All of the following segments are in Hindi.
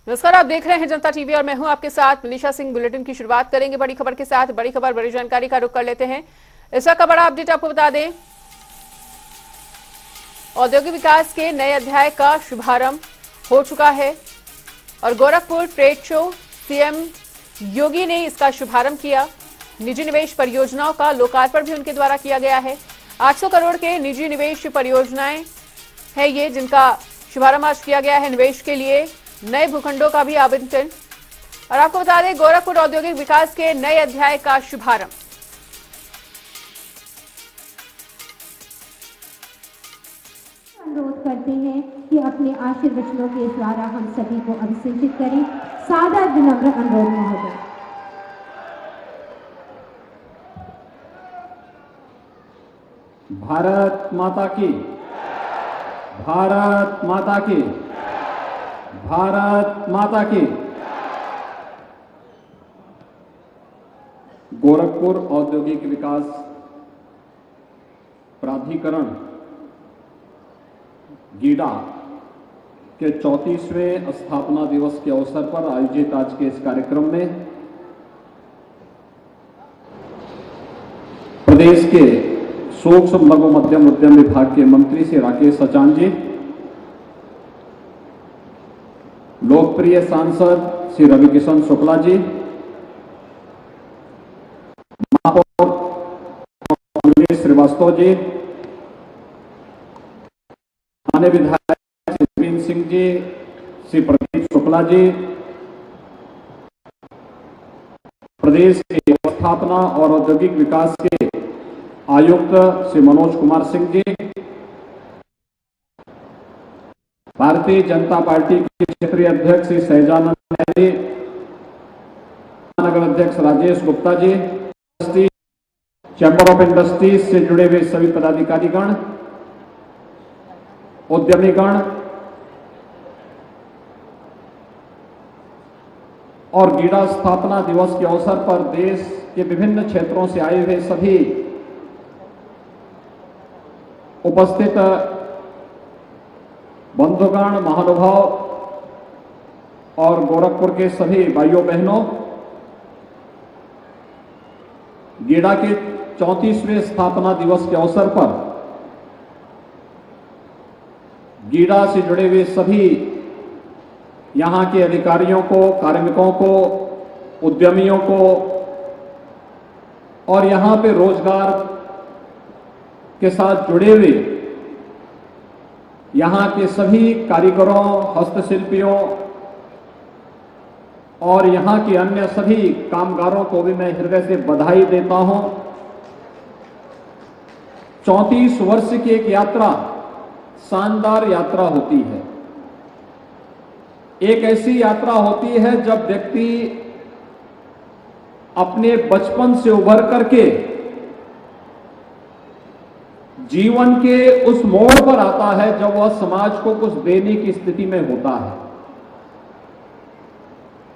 नमस्कार, आप देख रहे हैं जनता टीवी और मैं हूं आपके साथ मनीषा सिंह। बुलेटिन की शुरुआत करेंगे बड़ी खबर के साथ। बड़ी खबर, बड़ी जानकारी का रुख कर लेते हैं। इस वक्त का बड़ा अपडेट आपको बता दें, औद्योगिक विकास के नए अध्याय का शुभारंभ हो चुका है और गोरखपुर ट्रेड शो सीएम योगी ने इसका शुभारंभ किया। निजी निवेश परियोजनाओं का लोकार्पण भी उनके द्वारा किया गया है। 800 करोड़ के निजी निवेश परियोजनाएं है ये, जिनका शुभारंभ आज किया गया है। निवेश के लिए नए भूखंडों का भी आवंटन। और आपको बता दें, गोरखपुर औद्योगिक विकास के नए अध्याय का शुभारंभ। अनुरोध करते हैं कि अपने आशीर्वचनों के द्वारा हम सभी को अभिषेचित करें। सादर विनम्र अनुरोध महोदय। भारत माता की, भारत माता की, भारत माता की। गोरखपुर औद्योगिक विकास प्राधिकरण गीडा के 34वें स्थापना दिवस के अवसर पर आयोजित आज के इस कार्यक्रम में प्रदेश के सूक्ष्म लघु मध्यम उद्यम विभाग के मंत्री श्री राकेश सचान जी, लोकप्रिय सांसद श्री रविकिशन शुक्ला जी, महापौर मनोज श्रीवास्तव जी, थाने विधायक श्री नवीन सिंह जी, श्री प्रदीप शुक्ला जी, प्रदेश के व्यवस्थापना और औद्योगिक विकास के आयुक्त श्री मनोज कुमार सिंह जी, भारतीय जनता पार्टी के क्षेत्रीय अध्यक्ष श्री सहजानंद जी, नगर अध्यक्ष Rajesh Gupta ji, chamber of industries से जुड़े हुए सभी पदाधिकारीगण, उद्यमीगण और गीडा स्थापना दिवस के अवसर पर देश के विभिन्न क्षेत्रों से आए हुए सभी उपस्थित बंधुगण, महानुभाव और गोरखपुर के सभी भाइयों बहनों, गीडा के 34वें स्थापना दिवस के अवसर पर गीडा से जुड़े हुए सभी यहां के अधिकारियों को, कार्मिकों को, उद्यमियों को और यहां पे रोजगार के साथ जुड़े हुए यहां के सभी कारीगरों, हस्तशिल्पियों और यहां के अन्य सभी कामगारों को भी मैं हृदय से बधाई देता हूं। 34 वर्ष की एक यात्रा शानदार यात्रा होती है। एक ऐसी यात्रा होती है जब व्यक्ति अपने बचपन से उभर करके जीवन के उस मोड़ पर आता है जब वह समाज को कुछ देने की स्थिति में होता है।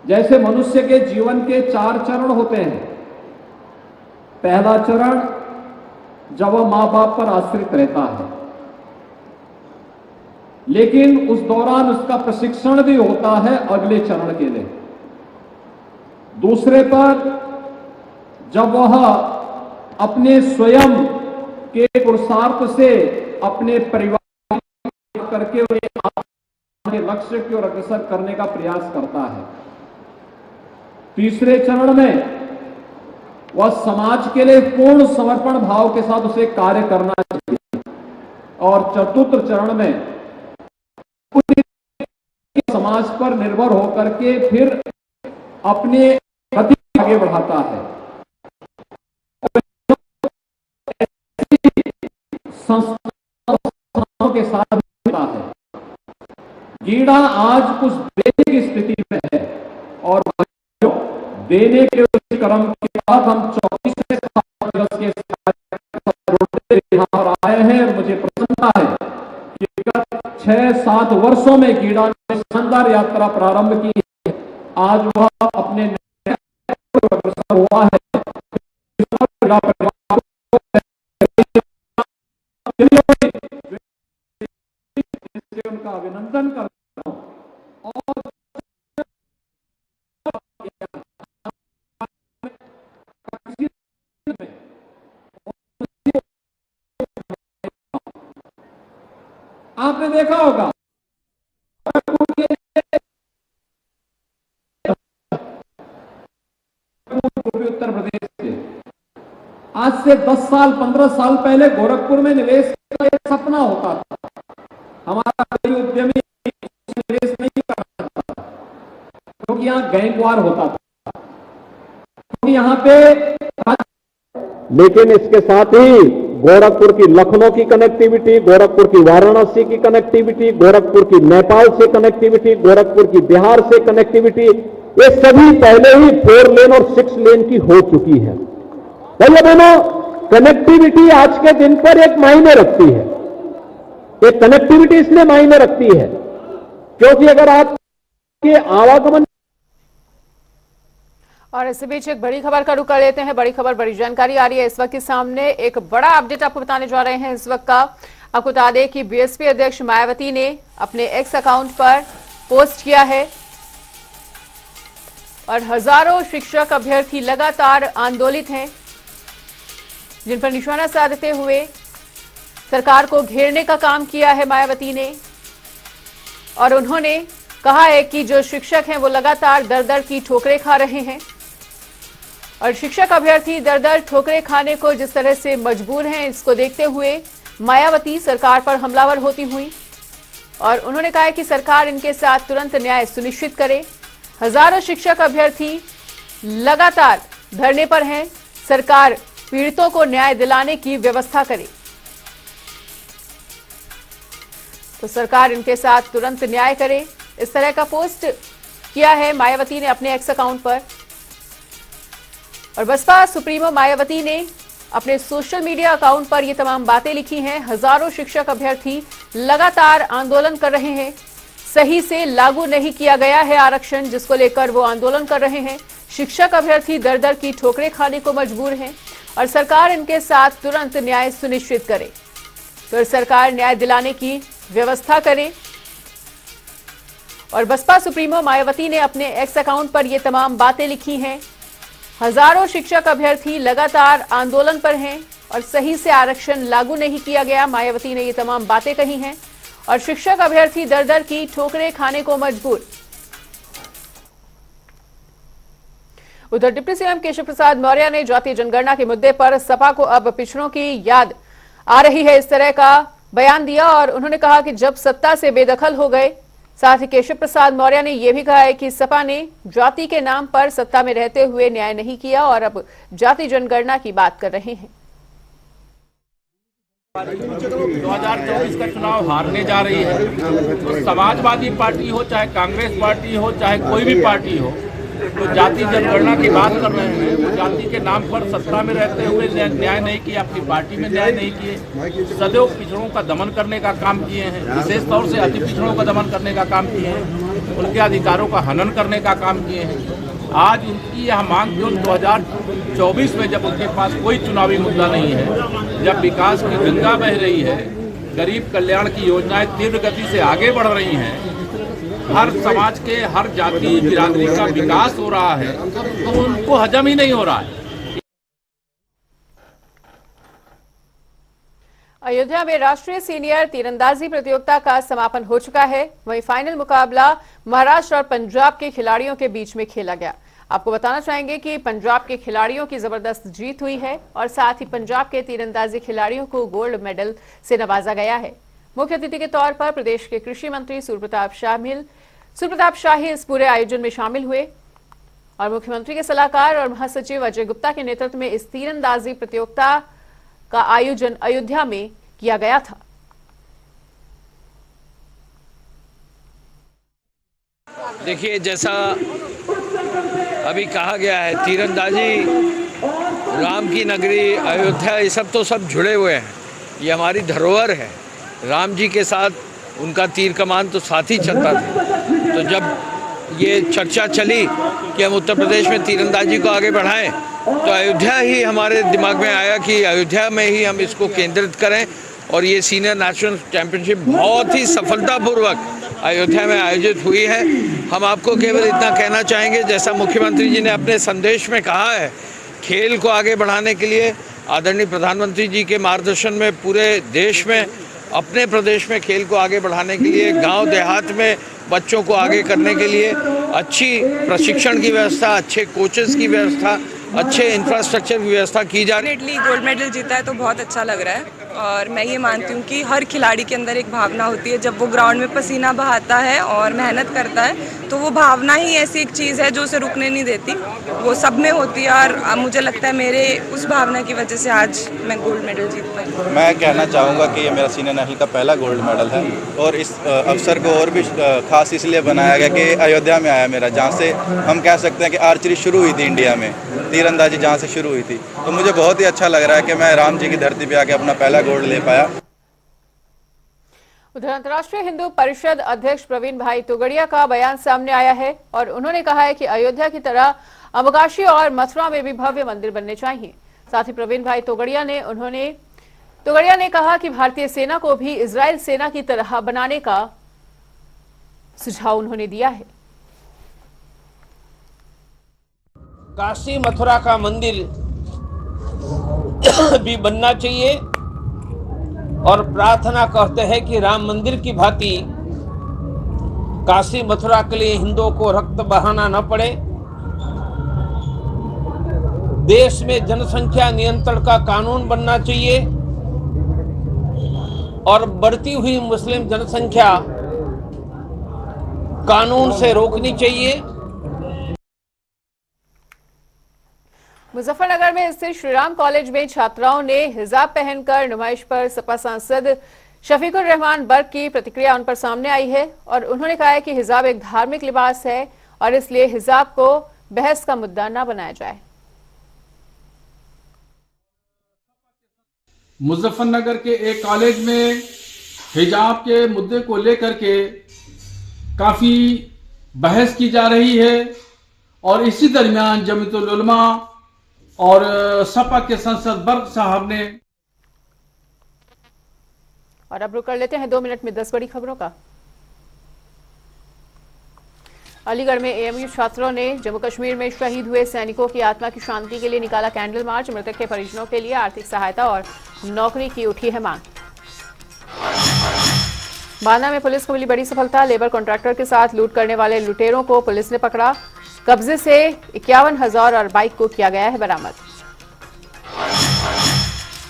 जैसे मनुष्य के जीवन के 4 चरण होते हैं। पहला चरण जब वह मां बाप पर आश्रित रहता है, लेकिन उस दौरान उसका प्रशिक्षण भी होता है अगले चरण के लिए। दूसरे पर जब वह अपने स्वयं के पुरुषार्थ से अपने परिवार करके अपने लक्ष्य की ओर अग्रसर करने का प्रयास करता है। तीसरे चरण में वह समाज के लिए पूर्ण समर्पण भाव के साथ उसे कार्य करना चाहिए और चतुर्थ चरण में समाज पर निर्भर होकर के फिर अपने गति आगे बढ़ाता है। संस्थाओं के साथ होता है। गीडा आज कुछ देने की स्थिति में है और देने के उस क्रम के बाद हम 34वें दिवस के यहां पर आए हैं और मुझे प्रसन्नता है कि विगत 6-7 वर्षों में गीडा ने शानदार यात्रा प्रारंभ की है। आज वह अपने अग्रसर हुआ है। उनका अभिनंदन करता हूं और आपने देखा होगा उत्तर प्रदेश से आज से 10 साल 15 साल पहले गोरखपुर में निवेश का एक सपना होता था। हमारा कोई उद्यमी निवेश नहीं कर सकता था क्योंकि यहाँ गैंगवार होता था, क्योंकि यहाँ पे। लेकिन इसके साथ ही गोरखपुर की लखनऊ की कनेक्टिविटी, गोरखपुर की वाराणसी की कनेक्टिविटी, गोरखपुर की नेपाल से कनेक्टिविटी, गोरखपुर की बिहार से कनेक्टिविटी, ये सभी पहले ही 4 लेन और 6 लेन की हो चुकी है। भैया बहनों, कनेक्टिविटी आज के दिन पर एक मायने रखती है। एक कनेक्टिविटी इसलिए मायने रखती है क्योंकि अगर आपके आवागमन। और इसी बीच एक बड़ी खबर का रुख कर लेते हैं। बड़ी खबर, बड़ी जानकारी आ रही है इस वक्त के सामने। एक बड़ा अपडेट आपको बताने जा रहे हैं इस वक्त का। आपको बता दें कि बीएसपी अध्यक्ष मायावती ने अपने एक्स अकाउंट पर पोस्ट किया है और हजारों शिक्षक अभ्यर्थी लगातार आंदोलित हैं, जिन पर निशाना साधते हुए सरकार को घेरने का काम किया है मायावती ने। और उन्होंने कहा है कि जो शिक्षक हैं वो लगातार दर दर की ठोकरें खा रहे हैं और शिक्षक अभ्यर्थी दर दर ठोकरें खाने को जिस तरह से मजबूर हैं, इसको देखते हुए मायावती सरकार पर हमलावर होती हुई। और उन्होंने कहा है कि सरकार इनके साथ तुरंत न्याय सुनिश्चित करे। हजारों शिक्षक अभ्यर्थी लगातार धरने पर हैं, सरकार पीड़ितों को न्याय दिलाने की व्यवस्था करे। तो सरकार इनके साथ तुरंत न्याय करे, इस तरह का पोस्ट किया है मायावती ने अपने एक्स अकाउंट पर। और बसपा सुप्रीमो मायावती ने अपने सोशल मीडिया अकाउंट पर ये तमाम बातें लिखी हैं। हजारों शिक्षक अभ्यर्थी लगातार आंदोलन कर रहे हैं, सही से लागू नहीं किया गया है आरक्षण, जिसको लेकर वो आंदोलन कर रहे हैं। शिक्षक अभ्यर्थी दर दर की ठोकरें खाने को मजबूर हैं और सरकार इनके साथ तुरंत न्याय सुनिश्चित करे। तो सरकार न्याय दिलाने की व्यवस्था करे। और बसपा सुप्रीमो मायावती ने अपने एक्स अकाउंट पर ये तमाम बातें लिखी हैं। हजारों शिक्षक अभ्यर्थी लगातार आंदोलन पर हैं और सही से आरक्षण लागू नहीं किया गया। मायावती ने ये तमाम बातें कही हैं और शिक्षक अभ्यर्थी दर दर की ठोकरें खाने को मजबूर। उधर डिप्टी सीएम केशव प्रसाद मौर्य ने जातीय जनगणना के मुद्दे पर सपा को अब पिछड़ों की याद आ रही है, इस तरह का बयान दिया। और उन्होंने कहा कि जब सत्ता से बेदखल हो गए। साथ ही केशव प्रसाद मौर्य ने यह भी कहा है कि सपा ने जाति के नाम पर सत्ता में रहते हुए न्याय नहीं किया और अब जाति जनगणना की बात कर रहे हैं। 2024 का चुनाव हारने जा रही है, तो समाजवादी पार्टी हो, चाहे कांग्रेस पार्टी हो, चाहे कोई भी पार्टी हो, तो जाति जनगणना की बात कर रहे हैं। वो जाति के नाम पर सत्ता में रहते हुए न्याय नहीं किया, अपनी पार्टी में न्याय नहीं किए, सदैव पिछड़ों का दमन करने का काम किए हैं, विशेष तौर से अति पिछड़ों का दमन करने का काम किए हैं, उनके अधिकारों का हनन करने का काम किए हैं। आज उनकी यह मांग जो 2024 में, जब उनके पास कोई चुनावी मुद्दा नहीं है, जब विकास की गंगा बह रही है, गरीब कल्याण की योजनाएं तीव्र गति से आगे बढ़ रही हैं, हर समाज के हर जाति बिरादरी का विकास हो रहा है, तो उनको हजम ही नहीं हो रहा है। अयोध्या में राष्ट्रीय सीनियर तीरंदाजी प्रतियोगिता का समापन हो चुका है। वहीं फाइनल मुकाबला महाराष्ट्र और पंजाब के खिलाड़ियों के बीच में खेला गया। आपको बताना चाहेंगे कि पंजाब के खिलाड़ियों की जबरदस्त जीत हुई है और साथ ही पंजाब के तीरंदाजी खिलाड़ियों को गोल्ड मेडल से नवाजा गया है। मुख्य अतिथि के तौर पर प्रदेश के कृषि मंत्री सूर्यप्रताप शाही इस पूरे आयोजन में शामिल हुए और मुख्यमंत्री के सलाहकार और महासचिव अजय गुप्ता के नेतृत्व में इस तीरंदाजी प्रतियोगिता का आयोजन अयोध्या में किया गया था। देखिए, जैसा अभी कहा गया है, तीरंदाजी, राम की नगरी अयोध्या, ये सब तो सब जुड़े हुए हैं। ये हमारी धरोहर है। राम जी के साथ उनका तीर कमान तो साथ ही चलता था। तो जब ये चर्चा चली कि हम उत्तर प्रदेश में तीरंदाजी को आगे बढ़ाएं, तो अयोध्या ही हमारे दिमाग में आया कि अयोध्या में ही हम इसको केंद्रित करें। और ये सीनियर नेशनल चैंपियनशिप बहुत ही सफलतापूर्वक अयोध्या में आयोजित हुई है। हम आपको केवल इतना कहना चाहेंगे, जैसा मुख्यमंत्री जी ने अपने संदेश में कहा है, खेल को आगे बढ़ाने के लिए आदरणीय प्रधानमंत्री जी के मार्गदर्शन में पूरे देश में अपने प्रदेश में खेल को आगे बढ़ाने के लिए, गांव देहात में बच्चों को आगे करने के लिए अच्छी प्रशिक्षण की व्यवस्था, अच्छे कोचेस की व्यवस्था, अच्छे इंफ्रास्ट्रक्चर की व्यवस्था की जा रही है। डेफिनेटली गोल्ड मेडल जीता है तो बहुत अच्छा लग रहा है और मैं ये मानती हूँ कि हर खिलाड़ी के अंदर एक भावना होती है। जब वो ग्राउंड में पसीना बहाता है और मेहनत करता है तो वो भावना ही ऐसी एक चीज़ है जो उसे रुकने नहीं देती, वो सब में होती है। और मुझे लगता है मेरे उस भावना की वजह से आज मैं गोल्ड मेडल जीत पाई। मैं कहना चाहूँगा कि ये मेरा सीनियर नेशनल का पहला गोल्ड मेडल है और इस अवसर को और भी खास इसलिए बनाया गया कि अयोध्या में आया मेरा, जहाँ से हम कह सकते हैं कि आर्चरी शुरू हुई थी इंडिया में, तीरंदाजी जहाँ से शुरू हुई थी। तो मुझे बहुत ही अच्छा लग रहा है कि मैं राम जी की धरती पे आके अपना पहला गोल्ड ले पाया। उधर अंतर्राष्ट्रीय हिंदू परिषद अध्यक्ष प्रवीण भाई तोगड़िया का बयान सामने आया है और उन्होंने कहा है कि अयोध्या की तरह अवकाशी और मथुरा में भी भव्य मंदिर बनने चाहिए। साथ ही प्रवीण भाई तोगड़िया ने कहा कि भारतीय सेना को भी इजरायल सेना की तरह बनाने का सुझाव उन्होंने दिया है। काशी मथुरा का मंदिर भी बनना चाहिए और प्रार्थना करते हैं कि राम मंदिर की भांति काशी मथुरा के लिए हिंदुओं को रक्त बहाना न पड़े। देश में जनसंख्या नियंत्रण का कानून बनना चाहिए और बढ़ती हुई मुस्लिम जनसंख्या कानून से रोकनी चाहिए। मुजफ्फरनगर में स्थित श्रीराम कॉलेज में छात्राओं ने हिजाब पहनकर नुमाइश पर सपा सांसद शफीकुर रहमान बर्क की प्रतिक्रिया उन पर सामने आई है और उन्होंने कहा है कि हिजाब एक धार्मिक लिबास है और इसलिए हिजाब को बहस का मुद्दा न बनाया जाए। मुजफ्फरनगर के एक कॉलेज में हिजाब के मुद्दे को लेकर के काफी बहस की जा रही है और इसी दरमियान जमीयतुल उलमा और सपा के सांसद बर्क साहब ने। और अब रुक कर लेते हैं 2 मिनट में 10 बड़ी खबरों का। अलीगढ़ में एएमयू छात्रों ने जम्मू कश्मीर में शहीद हुए सैनिकों की आत्मा की शांति के लिए निकाला कैंडल मार्च। मृतक के परिजनों के लिए आर्थिक सहायता और नौकरी की उठी है मांग। बांदा में पुलिस को मिली बड़ी सफलता। लेबर कॉन्ट्रैक्टर के साथ लूट करने वाले लुटेरों को पुलिस ने पकड़ा। कब्जे से 51,000 और बाइक को किया गया है बरामद।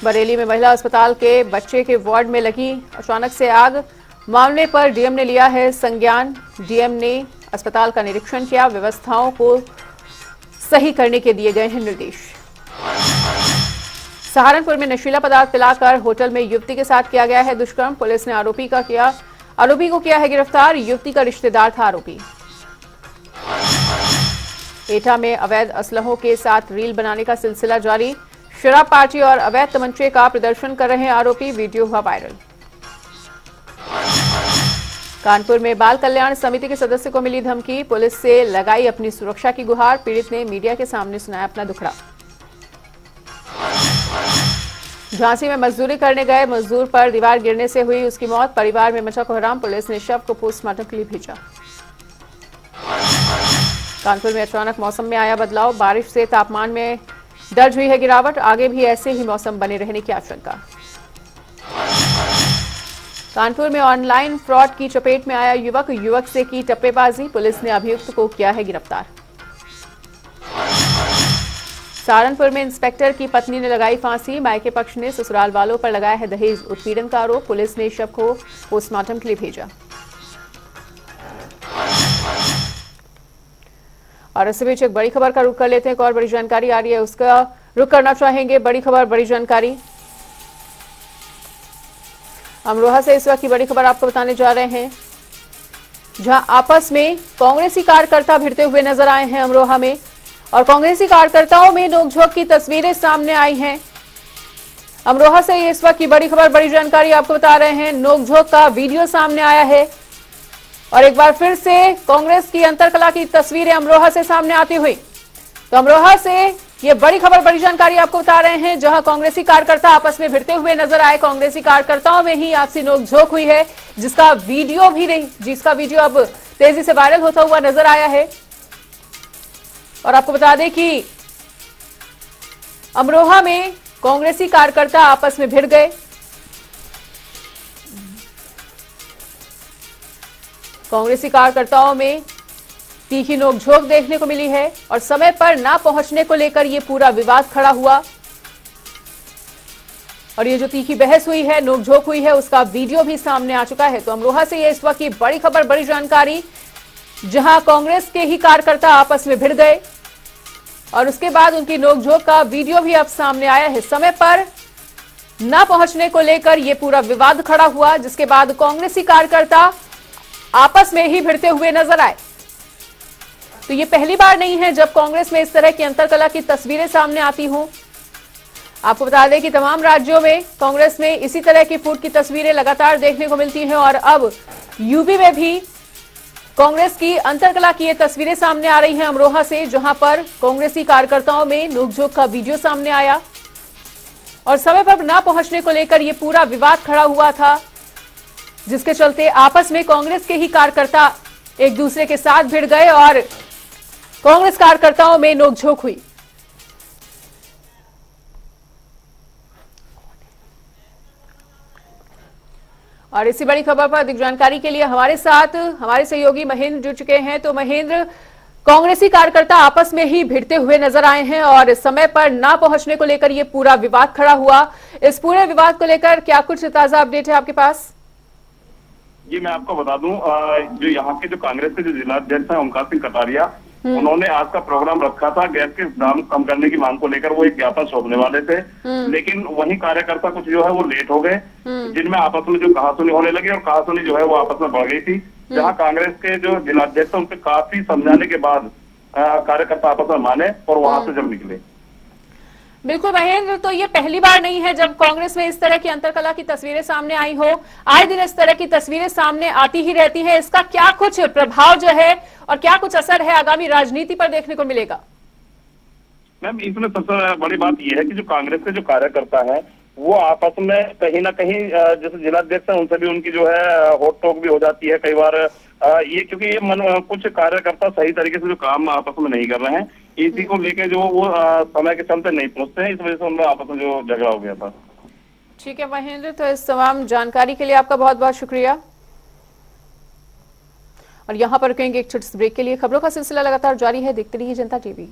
बरेली में महिला अस्पताल के बच्चे के वार्ड में लगी अचानक से आग। मामले पर डीएम ने लिया है संज्ञान। डीएम ने अस्पताल का निरीक्षण किया। व्यवस्थाओं को सही करने के दिए गए हैं निर्देश। सहारनपुर में नशीला पदार्थ पिलाकर होटल में युवती के साथ किया गया है दुष्कर्म। पुलिस ने आरोपी को किया है गिरफ्तार। युवती का रिश्तेदार था आरोपी। एटा में अवैध असलहों के साथ रील बनाने का सिलसिला जारी। शराब पार्टी और अवैध तमंचे का प्रदर्शन कर रहे आरोपी। वीडियो हुआ वायरल। कानपुर में बाल कल्याण समिति के सदस्य को मिली धमकी। पुलिस से लगाई अपनी सुरक्षा की गुहार। पीड़ित ने मीडिया के सामने सुनाया अपना दुखड़ा। झांसी में मजदूरी करने गए मजदूर पर दीवार गिरने से हुई उसकी मौत। परिवार में मचा कोहराम। पुलिस ने शव को पोस्टमार्टम के लिए भेजा। कानपुर में अचानक मौसम में आया बदलाव। बारिश से तापमान में दर्ज हुई है गिरावट। आगे भी ऐसे ही मौसम बने रहने की आशंका। कानपुर में ऑनलाइन फ्रॉड की चपेट में आया युवक से की टप्पेबाजी। पुलिस ने अभियुक्त को किया है गिरफ्तार। सहारनपुर में इंस्पेक्टर की पत्नी ने लगाई फांसी। मायके पक्ष ने ससुराल वालों पर लगाया है दहेज उत्पीड़न का आरोप। पुलिस ने शव को पोस्टमार्टम के लिए भेजा। और इस बीच एक बड़ी खबर का रुख कर लेते हैं। एक और बड़ी जानकारी आ रही है, उसका रुख करना चाहेंगे। बड़ी खबर, बड़ी जानकारी अमरोहा से इस वक्त की बड़ी खबर आपको बताने जा रहे हैं, जहां आपस में कांग्रेसी कार्यकर्ता भिड़ते हुए नजर आए हैं अमरोहा में और कांग्रेसी कार्यकर्ताओं में नोकझोंक की तस्वीरें सामने आई हैं। अमरोहा से इस वक्त की बड़ी खबर, बड़ी जानकारी आपको बता रहे हैं। नोकझोंक का वीडियो सामने आया है और एक बार फिर से कांग्रेस की अंतरकला की तस्वीरें अमरोहा से सामने आती हुई। तो अमरोहा से ये बड़ी खबर, बड़ी जानकारी आपको बता रहे हैं, जहां कांग्रेसी कार्यकर्ता आपस में भिड़ते हुए नजर आए। कांग्रेसी कार्यकर्ताओं में ही आपसी नोकझोंक हुई है, जिसका वीडियो अब तेजी से वायरल होता हुआ नजर आया है। और आपको बता दें कि अमरोहा में कांग्रेसी कार्यकर्ता आपस में भिड़ गए, कांग्रेसी कार्यकर्ताओं में तीखी नोकझोंक देखने को मिली है और समय पर ना पहुंचने को लेकर यह पूरा विवाद खड़ा हुआ। और ये जो तीखी बहस हुई है, नोकझोंक हुई है, उसका वीडियो भी सामने आ चुका है। तो अमरोहा से ये इस वक्त की बड़ी खबर, बड़ी जानकारी, जहां कांग्रेस के ही कार्यकर्ता आपस में भिड़ गए और उसके बाद उनकी नोकझोंक का वीडियो भी अब सामने आया है। समय पर न पहुंचने को लेकर यह पूरा विवाद खड़ा हुआ, जिसके बाद कांग्रेसी कार्यकर्ता आपस में ही भिड़ते हुए नजर आए। तो ये पहली बार नहीं है जब कांग्रेस में इस तरह की अंतरकलह की तस्वीरें सामने आती हों। आपको बता दें कि तमाम राज्यों में कांग्रेस में इसी तरह की फूट की तस्वीरें लगातार देखने को मिलती हैं और अब यूपी में भी कांग्रेस की अंतरकलह की ये तस्वीरें सामने आ रही हैं अमरोहा से, जहां पर कांग्रेसी कार्यकर्ताओं में नोकझोंक का वीडियो सामने आया और समय पर न पहुंचने को लेकर यह पूरा विवाद खड़ा हुआ था, जिसके चलते आपस में कांग्रेस के ही कार्यकर्ता एक दूसरे के साथ भिड़ गए और कांग्रेस कार्यकर्ताओं में नोकझोंक हुई। और इसी बड़ी खबर पर अधिक जानकारी के लिए हमारे साथ हमारे सहयोगी महेंद्र जुड़ चुके हैं। तो महेंद्र, कांग्रेसी कार्यकर्ता आपस में ही भिड़ते हुए नजर आए हैं और समय पर ना पहुंचने को लेकर यह पूरा विवाद खड़ा हुआ। इस पूरे विवाद को लेकर क्या कुछ ताजा अपडेट है आपके पास? जी मैं आपको बता दूं, जो यहाँ के जो कांग्रेस के जो जिलाध्यक्ष हैं ओमकार सिंह कटारिया, उन्होंने आज का प्रोग्राम रखा था गैस के दाम कम करने की मांग को लेकर। वो एक ज्ञापन सौंपने वाले थे, लेकिन वही कार्यकर्ता कुछ जो है वो लेट हो गए, जिनमें आपस में जो कहासुनी होने लगी और कहासुनी जो है वो आपस में बढ़ गई थी। जहां कांग्रेस के जो जिलाध्यक्ष उनके काफी समझाने के बाद कार्यकर्ता आपस में माने और वहां से जब निकले। बिल्कुल महेंद्र, तो ये पहली बार नहीं है जब कांग्रेस में इस तरह की अंतरकलह की तस्वीरें सामने आई हो। आए दिन इस तरह की तस्वीरें सामने आती ही रहती है। इसका क्या कुछ प्रभाव जो है और क्या कुछ असर है आगामी राजनीति पर देखने को मिलेगा? मैम, इसमें सबसे बड़ी बात यह है कि जो कांग्रेस के जो कार्यकर्ता है वो आपस में कहीं ना कहीं जैसे जिलाध्यक्ष है उनसे भी उनकी जो है होट टोक भी हो जाती है कई बार। ये क्योंकि ये कुछ कार्यकर्ता सही तरीके से जो काम आपस में नहीं कर रहे हैं, इसी को लेके जो वो समय के चलते नहीं पहुंचते हैं, इस वजह से उनमें आपस में जो झगड़ा हो गया था। ठीक है महेंद्र, तो इस तमाम जानकारी के लिए आपका बहुत बहुत शुक्रिया। और यहां पर रुकेंगे एक छोटे से ब्रेक के लिए। खबरों का सिलसिला लगातार जारी है, देखते रहिए जनता टीवी।